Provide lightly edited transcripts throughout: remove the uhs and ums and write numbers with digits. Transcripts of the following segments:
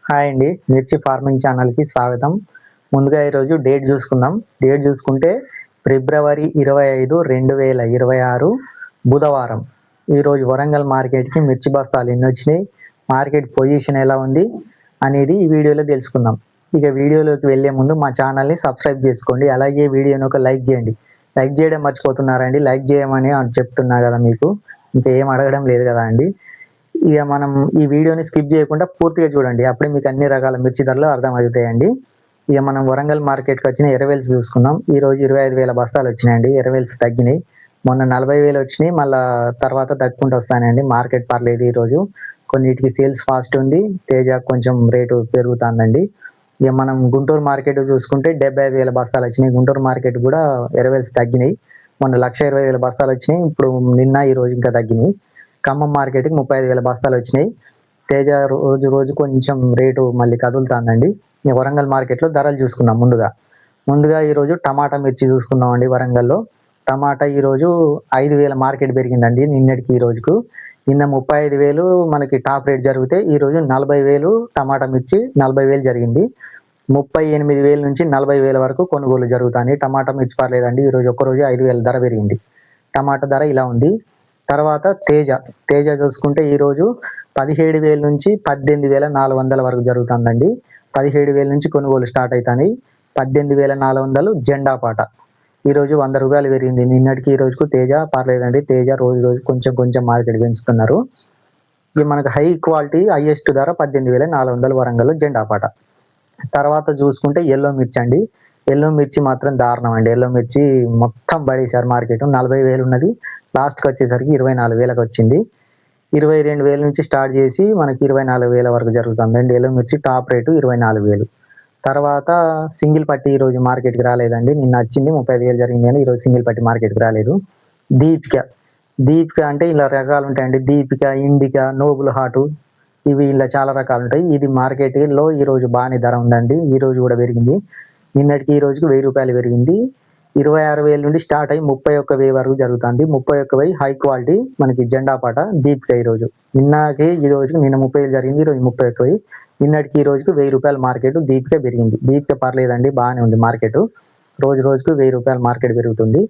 Hi అండి. మిర్చి farming ఛానల్‌కి స్వాగతం. ముందుగా ఈరోజు డేట్ చూసుకుందాం. డేట్ చూసుకుంటే ఫిబ్రవరి 25, 2026 బుధవారం. ఈరోజు వరంగల్ మార్కెట్‌కి మిర్చి బస్తాలు ఎన్నొచ్చినాయి, మార్కెట్ పొజిషన్ ఎలా ఉంది అనేది ఈ వీడియోలో తెలుసుకుందాం. ఇక వీడియోలోకి వెళ్ళే ముందు మా ఛానల్‌ని సబ్స్క్రైబ్ చేసుకోండి. అలాగే వీడియోని ఒక లైక్ చేయండి. లైక్ చేయడం మర్చిపోతున్నారండి. లైక్ చేయమని చెప్తున్నా కదా మీకు. ఇంకా ఏం అడగడం లేదు కదా అండి. ఇక మనం ఈ వీడియోని స్కిప్ చేయకుండా పూర్తిగా చూడండి. అప్పుడే మీకు అన్ని రకాల మిర్చి ధరలు అర్థమవుతాయండి. ఇక మనం వరంగల్ మార్కెట్కి వచ్చిన ఎర్రవేల్స్ చూసుకుందాం. ఈరోజు 25,000 బస్తాలు వచ్చినాయండి. ఎర్రవేల్స్ తగ్గినాయి. మొన్న 40,000 వచ్చినాయి. మళ్ళీ తర్వాత తగ్గుకుంటూ వస్తానండి. మార్కెట్ పర్లేదు ఈరోజు. కొన్నిటికి సేల్స్ ఫాస్ట్ ఉంది. తేజ కొంచెం రేటు పెరుగుతుందండి. ఇక మనం గుంటూరు మార్కెట్ చూసుకుంటే 75,000 బస్తాలు వచ్చినాయి. గుంటూరు మార్కెట్ కూడా ఎర్రవేల్స్ తగ్గినాయి. మొన్న 1,20,000 బస్తాలు వచ్చినాయి. ఇప్పుడు నిన్న ఈరోజు ఇంకా తగ్గినాయి. ఖమ్మం మార్కెట్కి 35,000 బస్తాలు వచ్చినాయి. తేజ రోజు కొంచెం రేటు మళ్ళీ కదులుతుందండి. వరంగల్ మార్కెట్లో ధరలు చూసుకున్నాం. ముందుగా ఈరోజు టమాటా మిర్చి చూసుకున్నాం అండి. వరంగల్లో టమాటా ఈరోజు 5,000 మార్కెట్ పెరిగిందండి నిన్నటికి ఈ రోజుకు. నిన్న 35,000 మనకి టాప్ రేట్ జరిగితే ఈరోజు 40,000 టమాటా మిర్చి 40,000 జరిగింది. 38,000 నుంచి 40,000 వరకు కొనుగోలు జరుగుతుంది. టమాటా మిర్చి పర్లేదండి. ఈరోజు ఒక్కరోజు 5,000 ధర పెరిగింది. టమాటా ధర ఇలా ఉంది. తర్వాత తేజ చూసుకుంటే ఈరోజు 17,000 నుంచి 18,400 వరకు జరుగుతుందండి. 17,000 నుంచి కొనుగోలు స్టార్ట్ అవుతాయి. 18,400 జెండా పాట ఈరోజు 100 రూపాయలు పెరిగింది. నిన్నటికి ఈ రోజుకు తేజ పర్లేదండి. తేజ రోజు కొంచెం మార్కెట్ పెంచుతున్నారు. ఇది మనకు హై క్వాలిటీ హైయెస్ట్ ధర 18,400 వరంగల్ జెండా పాట. తర్వాత చూసుకుంటే ఎల్లో మిర్చి అండి. ఎల్లో మిర్చి మాత్రం దారుణం అండి. ఎల్లో మిర్చి మొత్తం పడేశారు మార్కెట్. 40,000 ఉన్నది, లాస్ట్కి వచ్చేసరికి 24,000కి వచ్చింది. 22,000 నుంచి స్టార్ట్ చేసి మనకి 24,000 వరకు జరుగుతుందండి. ఎల్లో మిర్చి టాప్ రేటు 24,000. తర్వాత సింగిల్ పట్టి ఈరోజు మార్కెట్కి రాలేదండి. నిన్న వచ్చింది 35,000 జరిగింది కానీ ఈరోజు సింగిల్ పట్టి మార్కెట్కి రాలేదు. దీపిక అంటే ఇలా రకాలు ఉంటాయండి. దీపిక, ఇండికా, నోబుల్ హాటు, ఇవి ఇలా చాలా రకాలు ఉంటాయి. ఇది మార్కెట్లో ఈరోజు బాగానే ధర ఉందండి. ఈరోజు కూడా పెరిగింది. నిన్నటికి ఈ రోజుకి 1,000 రూపాయలు పెరిగింది. 26,000 నుండి స్టార్ట్ అయ్యి 31,000 వరకు జరుగుతుంది. 31,000 హై క్వాలిటీ మనకి జెండా పాట దీపిక ఈరోజు. నిన్నకి ఈ రోజుకి నిన్న 30,000 జరిగింది. ఈరోజు 31,000. నిన్నటికి ఈ రోజుకి 1,000 రూపాయల మార్కెట్ దీపిక పెరిగింది. దీపిక పర్లేదండి, బాగానే ఉంది మార్కెట్. రోజుకు 1,000 రూపాయల మార్కెట్ పెరుగుతుంది.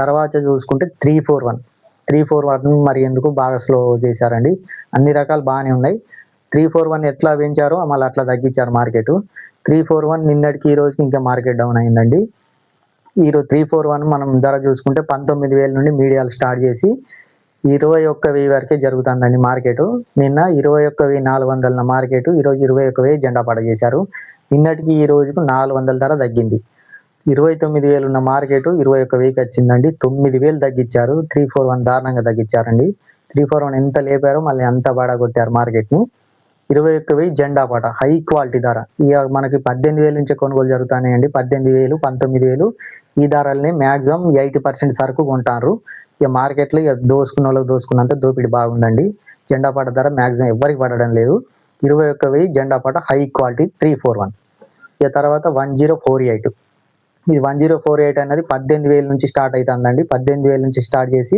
తర్వాత చూసుకుంటే 341 మరి ఎందుకు బాగా స్లో చేశారండి. అన్ని రకాలు బాగానే ఉన్నాయి. 341 ఎట్లా పెంచారో మళ్ళీ అట్లా తగ్గించారు మార్కెట్. 341 నిన్నటికి ఈ రోజుకి ఇంకా మార్కెట్ డౌన్ అయిందండి. ఈరోజు 341 మనం ధర చూసుకుంటే 19,000 నుండి మీడియాలు స్టార్ట్ చేసి 21,000 వరకే జరుగుతుందండి మార్కెట్. నిన్న 21,400 మార్కెట్, ఈరోజు 21,000 జెండా పాట చేశారు. నిన్నటికి ఈ రోజుకు 400 ధర తగ్గింది. 29,000 ఉన్న మార్కెట్ 21,000కి వచ్చిందండి. 9,000 తగ్గించారు. 341 దారుణంగా తగ్గించారండి. 341 ఎంత లేపారో మళ్ళీ అంత బాడగొట్టారు మార్కెట్ని. 21,000 జెండా పాట హై క్వాలిటీ ధర. ఇక మనకి 18,000 నుంచే కొనుగోలు జరుగుతున్నాయండి. 18,000, 19,000 ఈ ధరల్ని మ్యాక్సిమం 80% సరుకు కొంటారు. ఇక మార్కెట్లో ఇక దోసుకున్న వాళ్ళకి దోసుకున్నంత దోపిడీ బాగుందండి. జెండా పాట ధర మ్యాక్సిమం ఎవరికి పడడం లేదు. 21,000 జెండా పాట హై క్వాలిటీ 341. ఇక తర్వాత 1048. ఇది 1048 అనేది 18,000 నుంచి స్టార్ట్ అవుతుందండి. 18,000 నుంచి స్టార్ట్ చేసి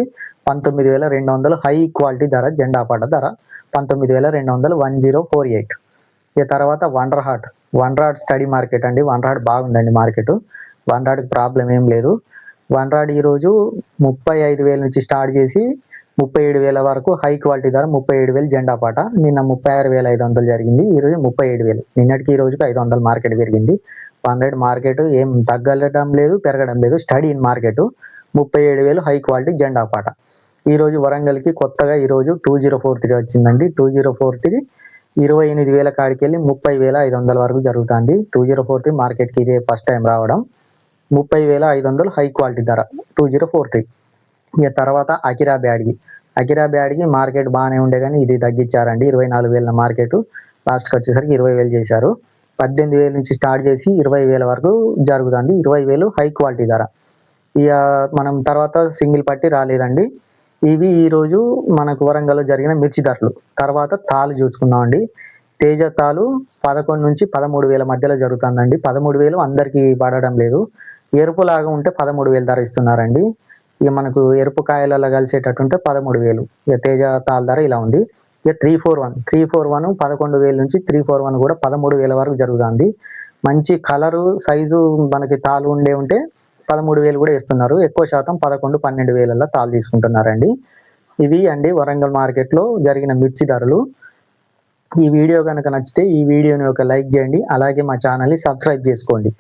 19,200 హై క్వాలిటీ ధర జెండా పాట ధర 19,200 1048. ఇక తర్వాత వండర్ హార్ట్ స్టడీ మార్కెట్ అండి. వండర్ హార్ట్ బాగుందండి మార్కెట్. వండర్ హార్ట్కి ప్రాబ్లం ఏం లేదు. వండర్ హార్ట్ ఈరోజు 35,000 నుంచి స్టార్ట్ చేసి 37,000 వరకు హై క్వాలిటీ ధర 37,000 జెండా పాట. నిన్న 36,500 జరిగింది. ఈరోజు 37,000. నిన్నటికి ఈ రోజుకి 500 మార్కెట్ పెరిగింది. 100 మార్కెట్ ఏం తగ్గడం లేదు, పెరగడం లేదు. Study in market 37,000 high quality జెండా పాట. ఈరోజు వరంగల్కి కొత్తగా ఈరోజు 2043 వచ్చిందండి. 2043 28,000 కాడికి వెళ్ళి 30,500 వరకు జరుగుతుంది. 2043 మార్కెట్కి ఇదే ఫస్ట్ టైం రావడం. 30,500 హై క్వాలిటీ ధర 2043. ఇక తర్వాత అకిరా బ్యాడ్కి మార్కెట్ బాగానే ఉండే కానీ ఇది తగ్గించారండి. 24,000 మార్కెట్, లాస్ట్కి వచ్చేసరికి 20,000 చేశారు. 18,000 నుంచి స్టార్ట్ చేసి 20,000 వరకు జరుగుతుంది. 20,000 హై క్వాలిటీ ధర. ఇక మనం తర్వాత సింగిల్ పట్టి రాలేదండి. ఇవి ఈరోజు మనకు వరంగల్లో జరిగిన మిర్చి ధరలు. తర్వాత తాలు చూసుకున్నామండి. తేజ తాలు 11 నుంచి 13,000 మధ్యలో జరుగుతుందండి. 13,000 అందరికీ పడడం లేదు. ఎరుపులాగా ఉంటే 13,000 ధర ఇస్తున్నారండి. ఇక మనకు ఎరుపు కాయలలో కలిసేటట్టు ఉంటే 13,000. ఇక తేజ తాలు ధర ఇలా ఉంది. ఇక 341 11,000 నుంచి 341 కూడా 13,000 వరకు జరుగుతుంది. మంచి కలరు సైజు మనకి తాలు ఉంటే 13,000 కూడా ఇస్తున్నారు. ఎక్కువ శాతం 11, 12,000 తాలు తీసుకుంటున్నారండి. ఇవి అండి వరంగల్ మార్కెట్లో జరిగిన మిర్చి ధరలు. ఈ వీడియో కనుక నచ్చితే ఈ వీడియోని ఒక లైక్ చేయండి. అలాగే మా ఛానల్ని సబ్స్క్రైబ్ చేసుకోండి.